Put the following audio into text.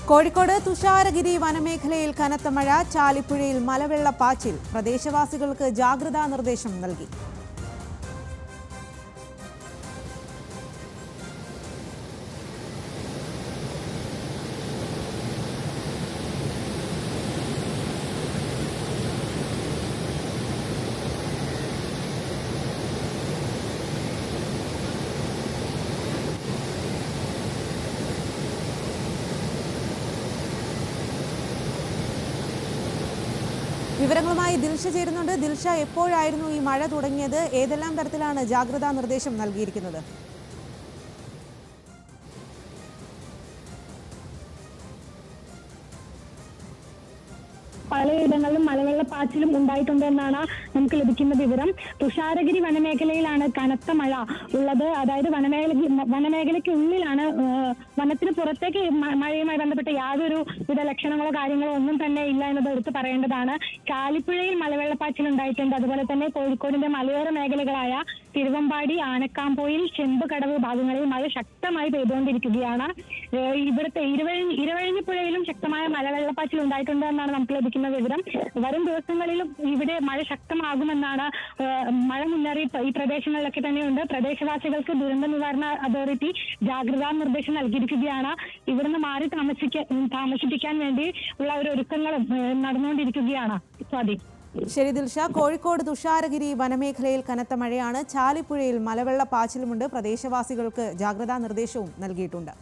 കോഴിക്കോട് തുഷാരഗിരി വനമേഖലയിൽ കനത്ത മഴ, ചാലിപ്പുഴയിൽ മലവെള്ളപ്പാച്ചിൽ, പ്രദേശവാസികൾക്ക് ജാഗ്രതാ നിർദ്ദേശം നൽകി. വിവരങ്ങളുമായി ദിൽഷ ചേരുന്നുണ്ട്. ദിൽഷ, എപ്പോഴായിരുന്നു ഈ മഴ തുടങ്ങിയത്? ഏതെല്ലാം തരത്തിലാണ് ജാഗ്രതാ നിർദ്ദേശം നൽകിയിരിക്കുന്നത്? പലയിടങ്ങളിലും മലവെള്ളപ്പാച്ചിലും ഉണ്ടായിട്ടുണ്ടെന്നാണ് നമുക്ക് ലഭിക്കുന്ന വിവരം. തുഷാരഗിരി വനമേഖലയിലാണ് കനത്ത മഴ ഉള്ളത്. അതായത് വനമേഖലയ്ക്കുള്ളിലാണ്, വനത്തിന് പുറത്തേക്ക് മഴയുമായി ബന്ധപ്പെട്ട യാതൊരു വിധ ലക്ഷണങ്ങളോ കാര്യങ്ങളോ ഒന്നും തന്നെ ഇല്ല എന്നത് എടുത്തു പറയേണ്ടതാണ്. ചാലിപ്പുഴയിൽ മലവെള്ളപ്പാച്ചിൽ ഉണ്ടായിട്ടുണ്ട്. അതുപോലെ തന്നെ കോഴിക്കോടിന്റെ മലയോര മേഖലകളായ തിരുവമ്പാടി, ആനക്കാംപോയിൽ, ചെമ്പുകടവ് ഭാഗങ്ങളിൽ മഴ ശക്തമായി പെയ്തുകൊണ്ടിരിക്കുകയാണ്. ഇവിടുത്തെ ഇരവഴിഞ്ഞിപ്പുഴയിലും ശക്തമായ മലവെള്ളപ്പാച്ചിൽ ഉണ്ടായിട്ടുണ്ട് എന്നാണ് നമുക്ക് ലഭിക്കുന്ന വിവരം. വരും ദിവസങ്ങളിലും ഇവിടെ മഴ ശക്തമാകുമെന്നാണ് മഴ മുന്നറിയിപ്പ് ഈ പ്രദേശങ്ങളിലൊക്കെ തന്നെയുണ്ട്. പ്രദേശവാസികൾക്ക് ദുരന്ത നിവാരണ അതോറിറ്റി ജാഗ്രതാ നിർദ്ദേശം നൽകിയിരിക്കുകയാണ്. ഇവിടുന്ന് മാറി താമസിപ്പിക്കാൻ വേണ്ടി ഉള്ള ഒരു ഒരുക്കങ്ങളും നടന്നുകൊണ്ടിരിക്കുകയാണ്. സ്വാതി. ശരി ദിൽഷ, കോഴിക്കോട് തുഷാരഗിരി വനമേഖലയിൽ കനത്ത മഴയാണ്, ചാലിപ്പുഴയിൽ മലവെള്ളപ്പാച്ചിലുമുണ്ട്, പ്രദേശവാസികൾക്ക് ജാഗ്രതാ നിർദ്ദേശവും നൽകിയിട്ടുണ്ട്.